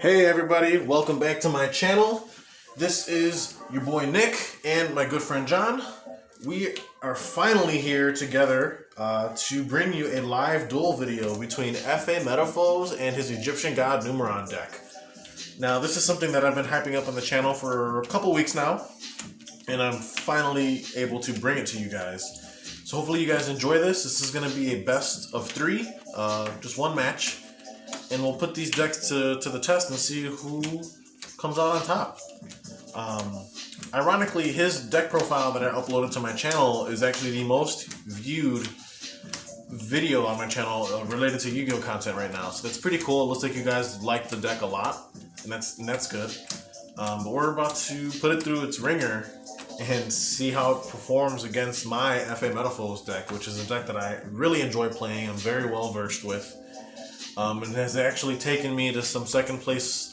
Hey everybody, welcome back to my channel. This is your boy Nick and my good friend John. We are finally here together to bring you a live duel video between F.A. Metalfoes and his Egyptian God Numeron deck. Now this is something that I've been hyping up on the channel for a couple weeks now, and I'm finally able to bring it to you guys. So hopefully you guys enjoy this. This is going to be a best of 3, just one match. And we'll put these decks to the test and see who comes out on top. Ironically, his deck profile that I uploaded to my channel is actually the most viewed video on my channel related to Yu-Gi-Oh content right now. So that's pretty cool. It looks like you guys like the deck a lot, and that's good. But we're about to put it through its ringer and see how it performs against my F.A. Metalfoes deck, which is a deck that I really enjoy playing. I'm very well versed with. It has actually taken me to some second place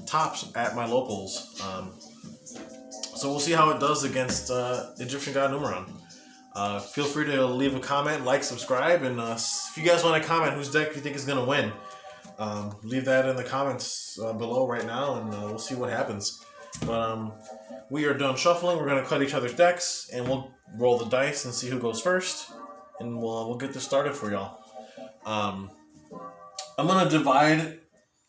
tops at my locals. So we'll see how it does against Egyptian God Numeron. Feel free to leave a comment, like, subscribe, and if you guys want to comment whose deck you think is going to win, leave that in the comments below right now, and we'll see what happens. But we are done shuffling. We're going to cut each other's decks, and we'll roll the dice and see who goes first, and we'll get this started for y'all. I'm going to divide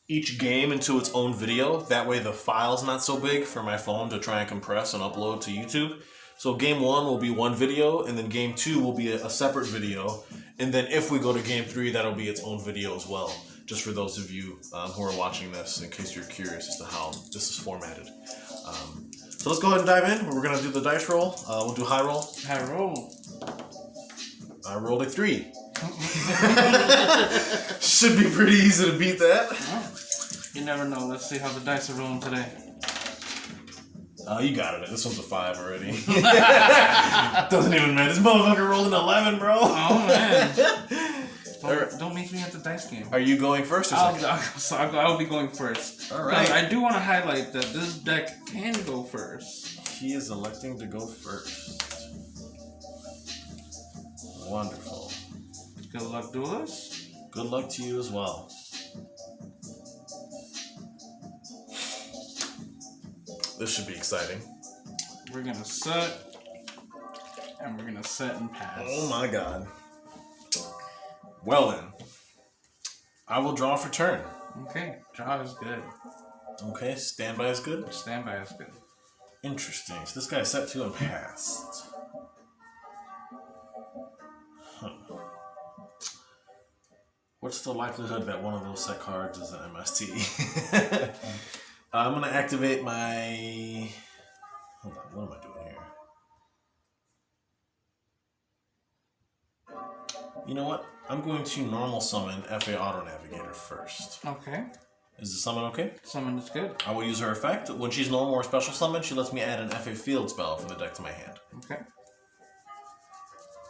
each game into its own video. That way the file's not so big for my phone to try and compress and upload to YouTube. So game 1 will be one video, and then game 2 will be a separate video. And then if we go to game 3, that'll be its own video as well. Just for those of you who are watching this, in case you're curious as to how this is formatted. So let's go ahead and dive in. We're going to do the dice roll. We'll do high roll. High roll. I rolled a 3. Should be pretty easy to beat that. Oh, you never know. Let's see how the dice are rolling today. Oh, you got it. This one's a 5 already. Doesn't even matter. This motherfucker rolled an 11, bro. Oh, man. Don't make me at the dice game. Are you going first or second? I'll be going first. All right. I do want to highlight that this deck can go first. He is electing to go first. Wonderful. Good luck, duelist. Good luck to you as well. This should be exciting. We're going to set, and we're going to set and pass. Oh my god. Well then, I will draw for turn. Okay, draw is good. Okay, standby is good? Standby is good. Interesting. So this guy set 2 and passed. What's the likelihood that one of those set cards is an MST? I'm going to activate my... Hold on, what am I doing here? You know what? I'm going to normal summon F.A. Auto Navigator first. Okay. Is the summon okay? Summon is good. I will use her effect. When she's normal or special summon, she lets me add an F.A. field spell from the deck to my hand. Okay.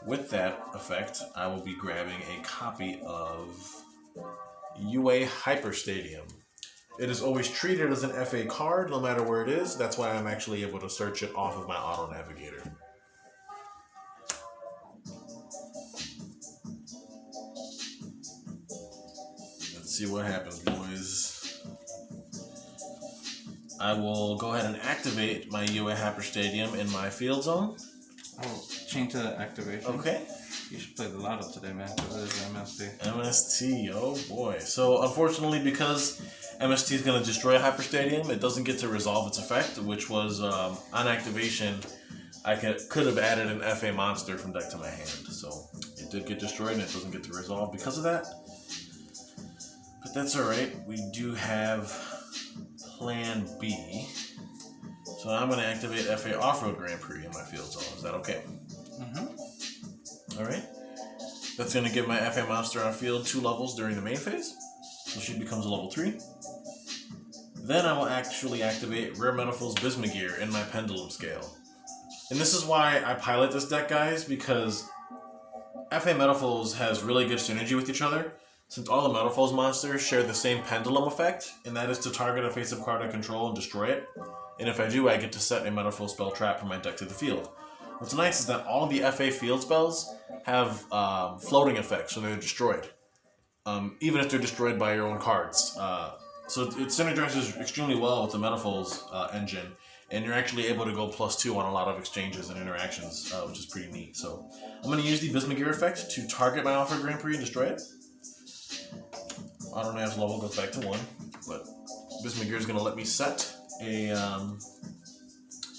With that effect, I will be grabbing a copy of UA Hyper Stadium. It is always treated as an FA card, no matter where it is. That's why I'm actually able to search it off of my Auto Navigator. Let's see what happens, boys. I will go ahead and activate my UA Hyper Stadium in my field zone. Oh, change to activation. Okay. You should play the lotto today, man, because it is MST. MST, oh boy. So, unfortunately, because MST is going to destroy Hyper Stadium, it doesn't get to resolve its effect, which was, on activation, I could have added an FA monster from deck to my hand. So, it did get destroyed, and it doesn't get to resolve because of that. But that's alright. We do have Plan B. So, I'm going to activate FA Off-Road Grand Prix in my field zone. Is that okay? Mm-hmm. Alright. That's going to give my FA monster on field 2 levels during the main phase. So she becomes a level 3. Then I will actually activate Rare Metalfoes Bismugear in my Pendulum Scale. And this is why I pilot this deck, guys, because FA Metalfoes has really good synergy with each other, since all the Metalfoes monsters share the same Pendulum effect, and that is to target a face-up card I control and destroy it. And if I do, I get to set a Metalfoes spell trap from my deck to the field. What's nice is that all the FA field spells have floating effects, so they're destroyed. Even if they're destroyed by your own cards. So it synergizes extremely well with the Metalfoes engine, and you're actually able to go +2 on a lot of exchanges and interactions, which is pretty neat. So I'm going to use the Bismugear effect to target my Alfred Grand Prix and destroy it. Auto-Nav's level goes back to 1, but Bismugear is going to let me set a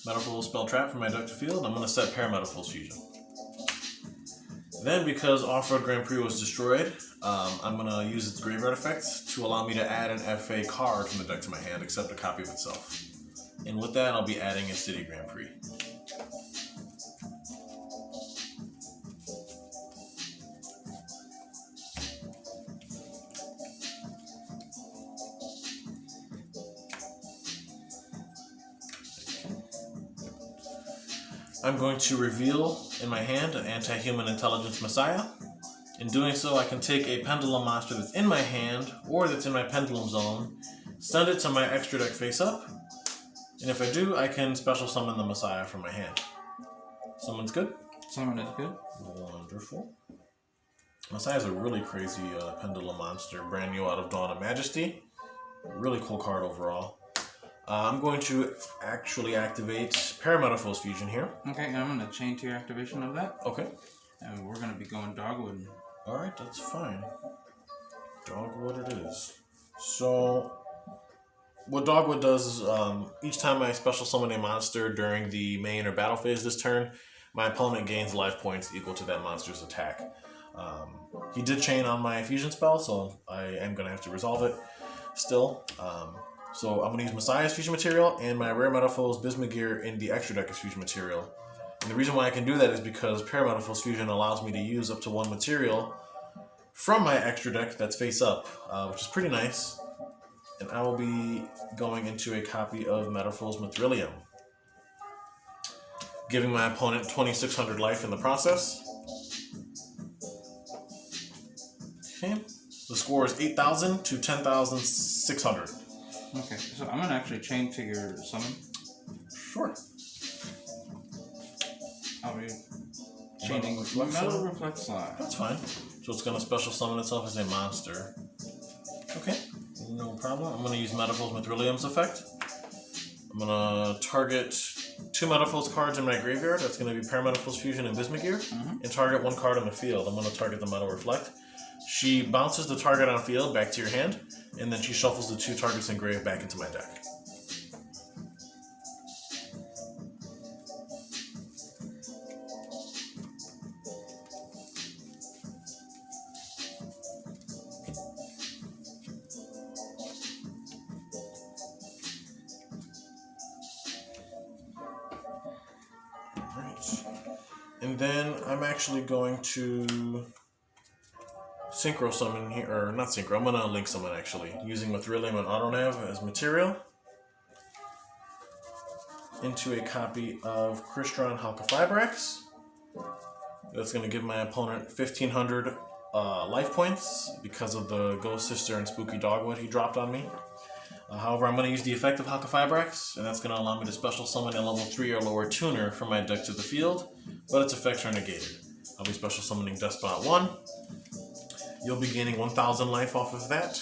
Metalfoes spell trap for my deck to field. I'm going to set Metalfoes Fusion. Then, because Off-Road Grand Prix was destroyed, I'm going to use its graveyard effect to allow me to add an FA card from the deck to my hand, except a copy of itself. And with that, I'll be adding a City Grand Prix. I'm going to reveal in my hand an Anti-Human Intelligence Messiah. In doing so, I can take a Pendulum monster that's in my hand, or that's in my Pendulum zone, send it to my extra deck face up, and if I do, I can special summon the Messiah from my hand. Summon's good? Summon is good. Wonderful. Messiah's a really crazy Pendulum monster, brand new out of Dawn of Majesty. Really cool card overall. I'm going to actually activate Metalfoes Fusion here. Okay, and I'm going to chain to your activation of that. Okay. And we're going to be going Dogwood. Alright, that's fine. Dogwood it is. So, what Dogwood does is, each time I special summon a monster during the main or battle phase this turn, my opponent gains life points equal to that monster's attack. He did chain on my fusion spell, so I am going to have to resolve it still. So I'm going to use Messiah's fusion material and my rare Metalfoes Bismugear in the extra deck as fusion material. And the reason why I can do that is because Metalfoes Fusion allows me to use up to 1 material from my extra deck that's face up, which is pretty nice. And I will be going into a copy of Metalfoes Mithrilium, giving my opponent 2,600 life in the process. Okay, the score is 8,000 to 10,600. Okay, so I'm going to actually chain to your summon. Sure. I'll be chaining Metal Reflect Slide. That's fine. So it's going to special summon itself as a monster. Okay, no problem. I'm going to use Metalfoes Mithrilium's effect. I'm going to target 2 Metalfoes cards in my graveyard. That's going to be Metalfoes Fusion and Bismugear. And target 1 card on the field. I'm going to target the Metal Reflect. She bounces the target on field back to your hand, and then she shuffles the 2 targets engraved back into my deck. Alright. And then I'm actually going to synchro summon here, or not synchro, I'm going to link summon actually, using Mithrilium and Auto-Nav as material into a copy of Crystron Halqifibrax. That's going to give my opponent 1,500 life points because of the Ghost Sister and Spooky Dogwood he dropped on me. However, I'm going to use the effect of Halqifibrax, and that's going to allow me to special summon a level 3 or lower tuner from my deck to the field, but its effects are negated. I'll be special summoning Despot 1. You'll be gaining 1,000 life off of that.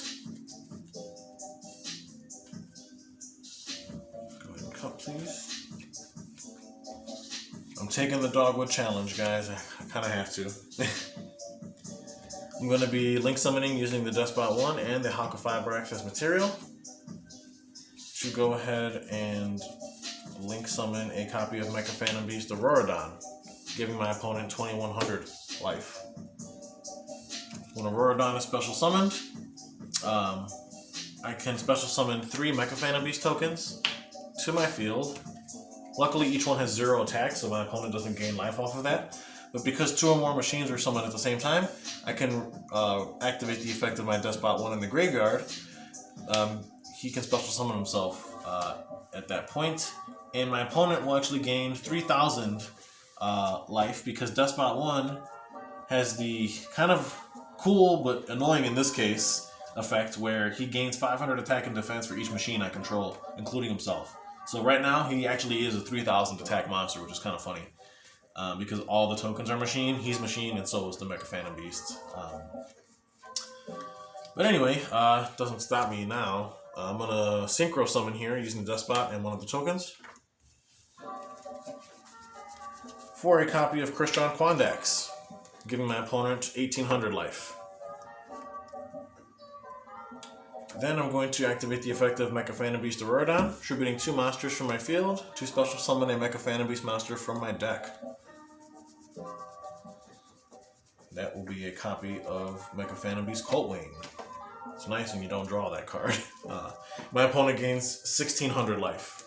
Go ahead and cut, please. I'm taking the Dogwood challenge, guys. I kind of have to. I'm going to be link summoning using the Despot 1 and the Halqifibrax as material to go ahead and link summon a copy of Mecha Phantom Beast Auroradon, giving my opponent 2,100 life. When Auroradon is special summoned, I can special summon 3 Mecha Phantom Beast tokens to my field. Luckily, each one has 0 attack, so my opponent doesn't gain life off of that. But because 2 or more machines are summoned at the same time, I can activate the effect of my Despot 1 in the graveyard. He can special summon himself at that point, and my opponent will actually gain 3,000 life because Despot 1 has the kind of cool but annoying in this case effect where he gains 500 attack and defense for each machine I control, including himself. So right now he actually is a 3,000 attack monster, which is kind of funny because all the tokens are machine, he's machine, and so is the Mecha Phantom Beast. But anyway, doesn't stop me now. I'm gonna synchro summon here using the Despot and one of the tokens for a copy of Christian Quandax, giving my opponent 1800 life. Then I'm going to activate the effect of Mecha Phantom Beast Auroradon, attributing 2 monsters from my field to special summon a Mecha Phantom Beast monster from my deck. That will be a copy of Mecha Phantom Beast Coltwing. It's nice when you don't draw that card. My opponent gains 1600 life.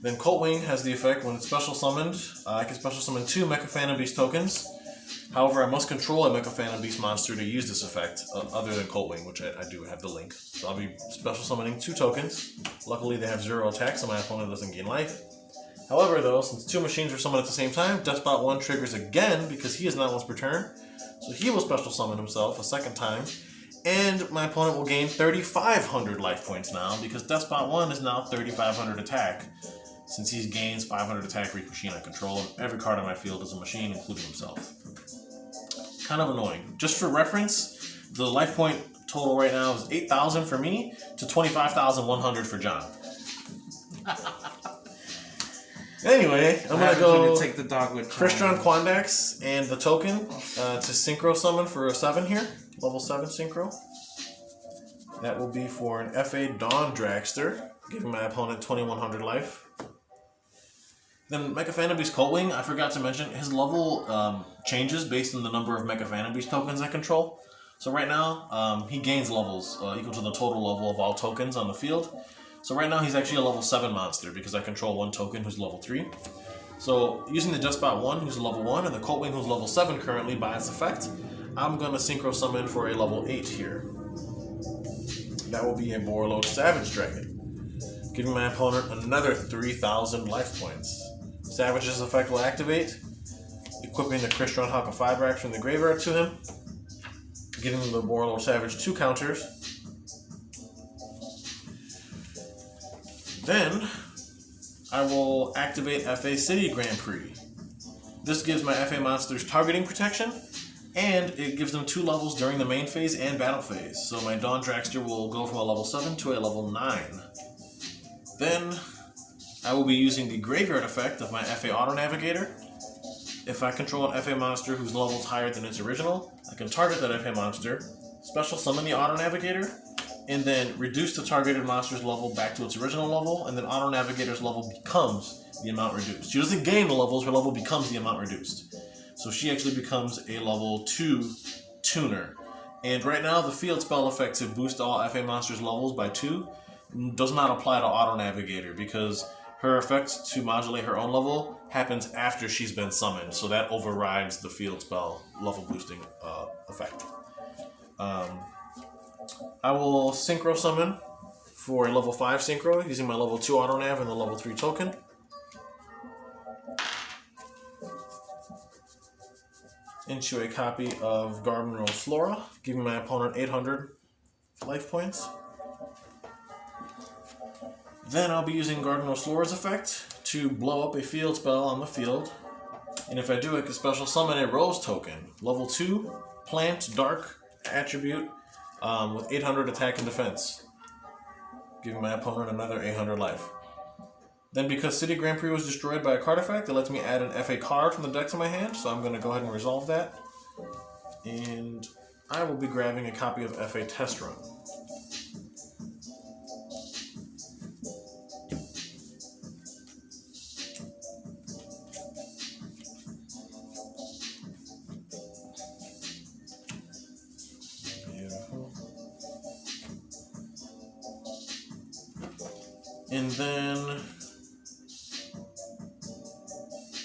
Then Coltwing has the effect when it's special summoned. I can special summon 2 Mecha Phantom Beast tokens. However, I must control a Mecha Phantom Beast monster to use this effect, other than Coltwing, which I do have the link. So I'll be special summoning 2 tokens. Luckily, they have 0 attacks, so my opponent doesn't gain life. However, though, since 2 machines are summoned at the same time, Despot 1 triggers again because he is not once per turn. So he will special summon himself a second time, and my opponent will gain 3,500 life points now because Despot 1 is now 3,500 attack, since he gains 500 attack for each machine I control, and every card on my field is a machine, including himself. Kind of annoying. Just for reference, the life point total right now is 8,000 for me to 25,100 for John. Anyway, I'm gonna go take the Dogwood Christian Quandax and the token to synchro summon for a 7 here, level 7 synchro. That will be for an FA Dawn Dragster, giving my opponent 2,100 life. Then Mecha Phantom Beast Coltwing, I forgot to mention, his level changes based on the number of Mecha Phantom Beast tokens I control. So right now, he gains levels equal to the total level of all tokens on the field. So right now he's actually a level 7 monster because I control 1 token who's level 3. So using the Despot 1 who's level 1 and the Coltwing who's level 7 currently by its effect, I'm going to synchro summon for a level 8 here. That will be a Borreload Savage Dragon, giving my opponent another 3,000 life points. Savage's effect will activate, equipping the Christian Hawk of Fibrax from the graveyard to him, giving the Borreload Savage 2 counters. Then, I will activate FA City Grand Prix. This gives my FA monsters targeting protection, and it gives them 2 levels during the main phase and battle phase. So my Dawn Dragster will go from a level 7 to a level 9. Then, I will be using the Graveyard effect of my FA Auto Navigator. If I control an FA monster whose level is higher than its original, I can target that FA monster, special summon the Auto Navigator, and then reduce the targeted monster's level back to its original level, and then Auto Navigator's level becomes the amount reduced. She doesn't gain the levels, her level becomes the amount reduced. So she actually becomes a level 2 tuner. And right now, the field spell effect to boost all FA monsters' levels by 2 does not apply to Auto Navigator because her effect to modulate her own level happens after she's been summoned, so that overrides the field spell level boosting effect. I will synchro summon for a level 5 synchro using my level 2 auto nav and the level 3 token. Into a copy of Garden Rose Flora, giving my opponent 800 life points. Then I'll be using Garden Rose Flora's effect to blow up a field spell on the field. And if I do, I can special summon a Rose token, level 2, Plant, Dark, attribute, with 800 attack and defense, giving my opponent another 800 life. Then because City Grand Prix was destroyed by a card effect, it lets me add an FA card from the deck to my hand, so I'm going to go ahead and resolve that. And I will be grabbing a copy of FA Test Run. And then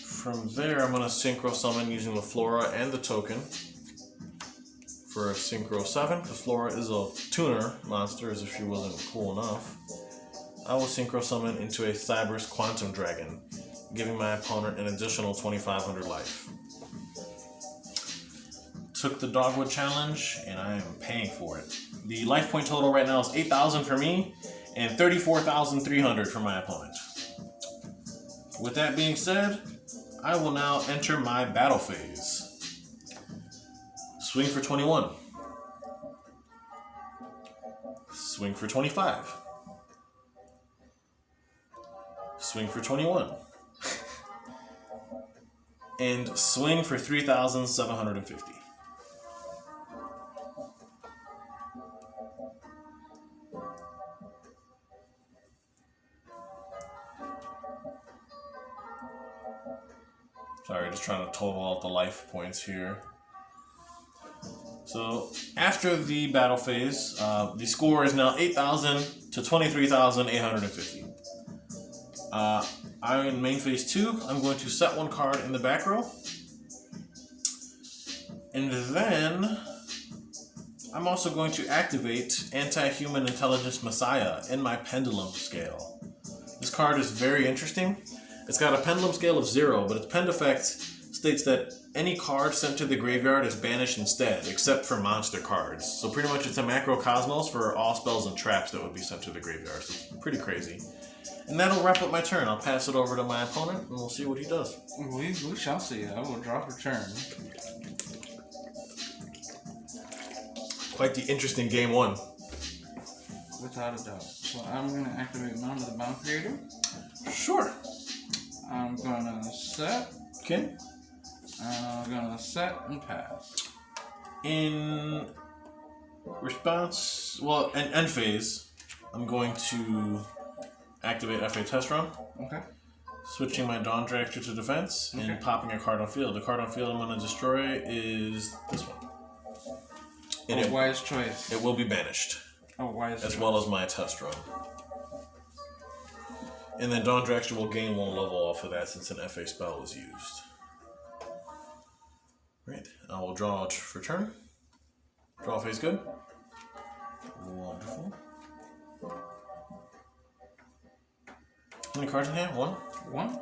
from there, I'm going to synchro summon using the Flora and the token for a synchro 7, because Flora is a tuner monster as if she wasn't cool enough. I will synchro summon into a Cyberse Quantum Dragon, giving my opponent an additional 2,500 life. Took the Dogwood challenge, and I am paying for it. The life point total right now is 8,000 for me, and 34,300 for my opponent. With that being said, I will now enter my battle phase. Swing for 21. Swing for 25. Swing for 21. And swing for 3,750. Sorry, just trying to total out the life points here. So after the battle phase, the score is now 8,000 to 23,850. I'm in main phase 2. I'm going to set one card in the back row. And then I'm also going to activate Anti-Human Intelligence Messiah in my pendulum scale. This card is very interesting. It's got a pendulum scale of 0, but its pend effect states that any card sent to the graveyard is banished instead, except for monster cards. So pretty much it's a macrocosmos for all spells and traps that would be sent to the graveyard. So it's pretty crazy. And that'll wrap up my turn. I'll pass it over to my opponent, and we'll see what he does. We shall see. I will draw for turn. Quite the interesting game 1. Without a doubt. So I'm going to activate Mound of the Bound Creator. Sure. I'm going to set. Okay. I'm going to set and pass. In response, well, in end phase, I'm going to activate FA Test Run. Okay. Switching my Dawn Dragster to defense and popping a card on field. The card on field I'm going to destroy is this one. And wise choice. It will be banished. Oh, wise choice. As well as my test run. And then Dawn Dragster will gain 1 level off of that since an FA spell was used. Right. I will draw for turn. Draw phase good. Wonderful. How many cards in hand? 1? 1.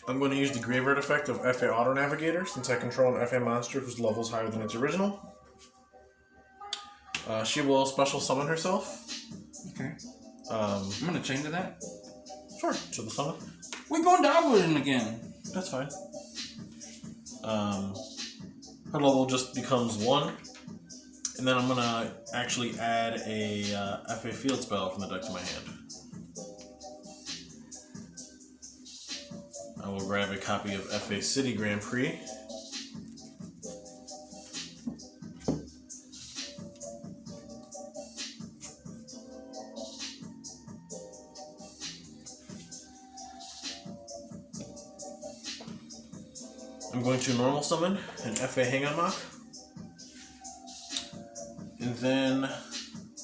I'm going to use the Graveyard effect of FA Auto Navigator since I control an FA monster whose level is higher than its original. She will special summon herself. Okay. I'm going to chain to that. Sure, to the summon. We're going downward again. That's fine. Her level just becomes 1. And then I'm going to actually add a FA field spell from the deck to my hand. I will grab a copy of FA City Grand Prix. I'm going to normal summon an FA Hang On Mock. And then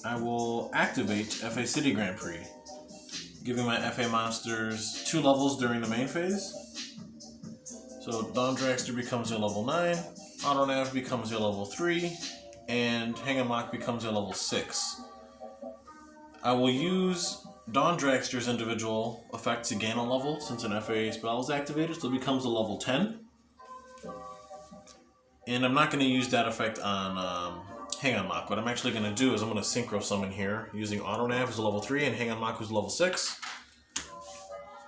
I will activate FA City Grand Prix, giving my FA monsters 2 levels during the main phase. So Dawn Dragster becomes your level 9, Auto Nav becomes your level 3, and Hang On Mock becomes your level 6. I will use Dawn Dragster's individual effect to gain a level since an FA spell is activated, so it becomes a level 10. And I'm not going to use that effect on Hang On Mock. What I'm actually going to do is I'm going to Synchro Summon here using Auto Nav who's level 3 and Hang On Mock who's level 6.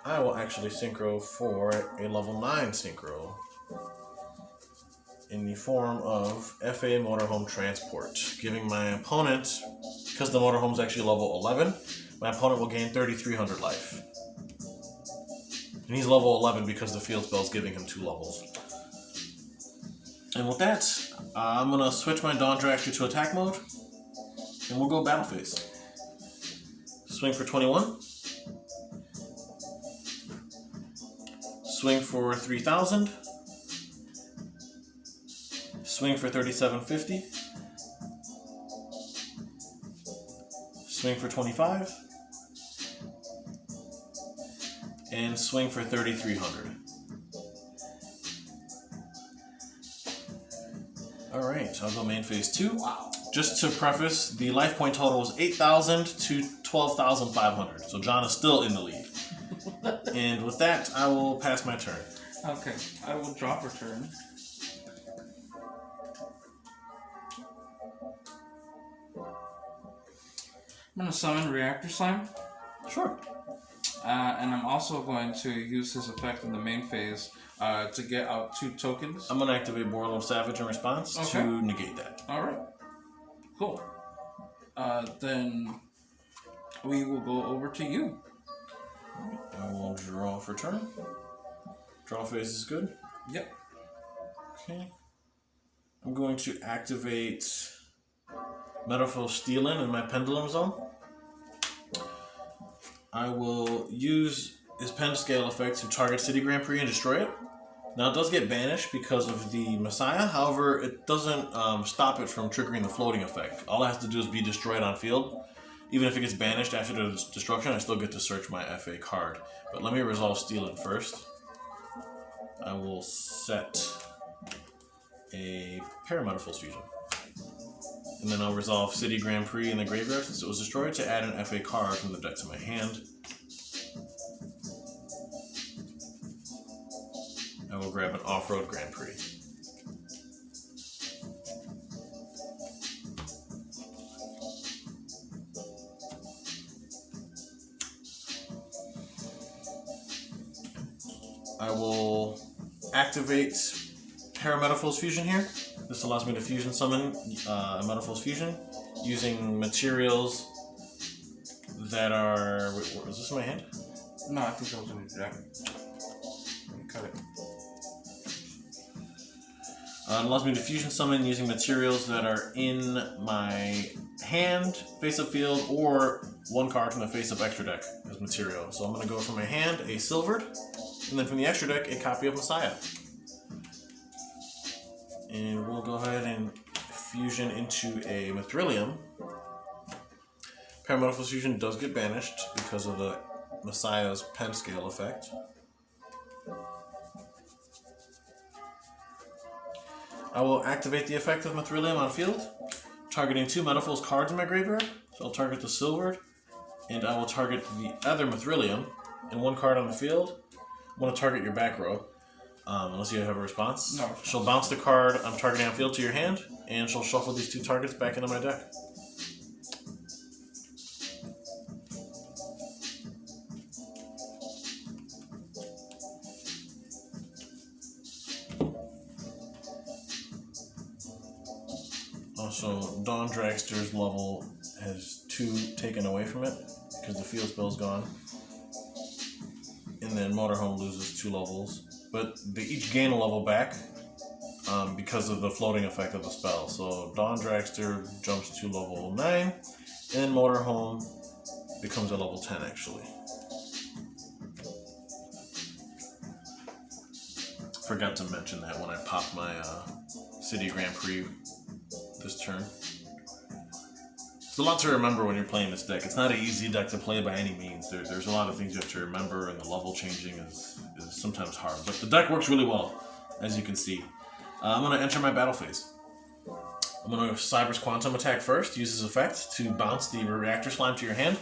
I will actually Synchro for a level 9 Synchro in the form of FA Motorhome Transport, giving my opponent, because the Motorhome's actually level 11, my opponent will gain 3,300 life. And he's level 11 because the field spell is giving him 2 levels. And with that, I'm going to switch my Dawn Dragster to attack mode, and we'll go battle phase. Swing for 21. Swing for 3,000. Swing for 3,750. Swing for 25. And swing for 3,300. Alright, I'll go main phase 2. Wow. Just to preface, the life point total was 8,000 to 12,500. So John is still in the lead. And with that, I will pass my turn. Okay, I will draw for turn. I'm going to summon Reactor Slime. Sure. And I'm also going to use his effect in the main phase to get out 2 tokens. I'm going to activate Borderlord Savage in response to negate that. Alright. Cool. Then we will go over to you. I will draw for turn. Draw phase is good. Yep. Okay. I'm going to activate Metalfoes Steal-In in my Pendulum Zone. I will use his Pen Scale effect to target City Grand Prix and destroy it. Now it does get banished because of the Messiah, however it doesn't stop it from triggering the floating effect. All it has to do is be destroyed on field. Even if it gets banished after the destruction, I still get to search my FA card. But let me resolve Steal-In first. I will set a Metalfoes Fusion. And then I'll resolve City Grand Prix in the graveyard since it was destroyed to add an FA card from the deck to my hand. I will grab an Off-Road Grand Prix. I will activate Metalfoes Fusion here. This allows me to fusion summon a Metalfoes Fusion using materials that are... Wait, is this in my hand? No, I think that was in the deck. Let me cut it. It allows me to fusion summon using materials that are in my hand, face-up field, or 1 card from the face-up extra deck as material. So I'm going to go from my hand a Silvered, and then from the extra deck a copy of Messiah. And we'll go ahead and fusion into a Mithrilium. Metalfoes Fusion does get banished because of the Messiah's Pen Scale effect. I will activate the effect of Mithrilium on field, targeting 2 Metalfoes cards in my graveyard. So I'll target the Silvered, and I will target the other Mithrilium, and 1 card on the field. I want to target your back row. Unless you have a response. No. She'll bounce the card I'm targeting on field to your hand, and she'll shuffle these 2 targets back into my deck. Also, Dawn Dragster's level has 2 taken away from it, because the field spell's gone. And then Motorhome loses 2 levels. But they each gain a level back because of the floating effect of the spell. So Dawn Dragster jumps to level 9, and then Motorhome becomes a level 10 actually. Forgot to mention that when I popped my City Grand Prix this turn. There's a lot to remember when you're playing this deck. It's not an easy deck to play by any means. There's a lot of things you have to remember, and the level changing is sometimes hard. But the deck works really well, as you can see. I'm going to enter my battle phase. I'm going to Cyber's Quantum attack first, use his effect to bounce the Reactor Slime to your hand.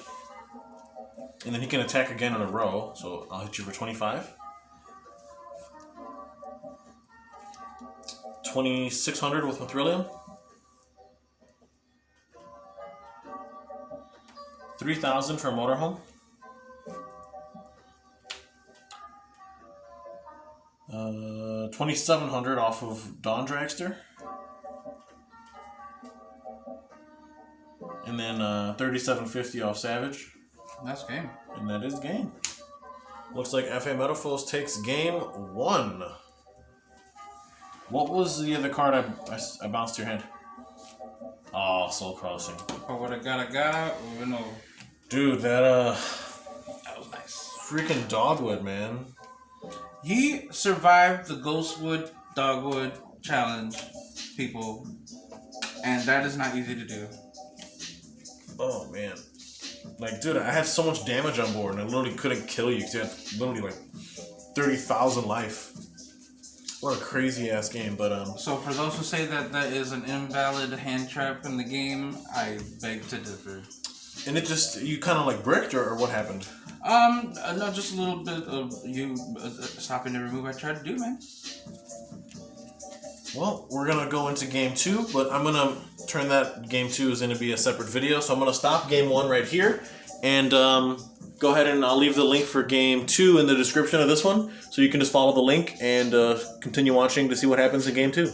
And then he can attack again in a row, so I'll hit you for 25. 2,600 with Mithrilium. 3,000 for Motorhome. 2,700 off of Dawn Dragster. And then 3,750 off Savage. That's game. And that is game. Looks like FA Metalfoes takes game 1. What was the other card I bounced to your hand? Oh, Soul Crossing. Oh, what I got, or no? Dude, that was nice. Freaking Dogwood, man. He survived the Ghostwood Dogwood challenge, people, and that is not easy to do. Oh man, like dude, I had so much damage on board, and I literally couldn't kill you because you had literally like 30,000 life. What a crazy ass game, but So for those who say that that is an invalid hand trap in the game, I beg to differ. And it just, you kind of like bricked, or what happened? No, just a little bit of you stopping every move I tried to do, man. Well, we're gonna go into game 2, but I'm gonna turn that game 2 is gonna be a separate video, so I'm gonna stop game 1 right here, and go ahead and I'll leave the link for game 2 in the description of this one, so you can just follow the link and continue watching to see what happens in game 2.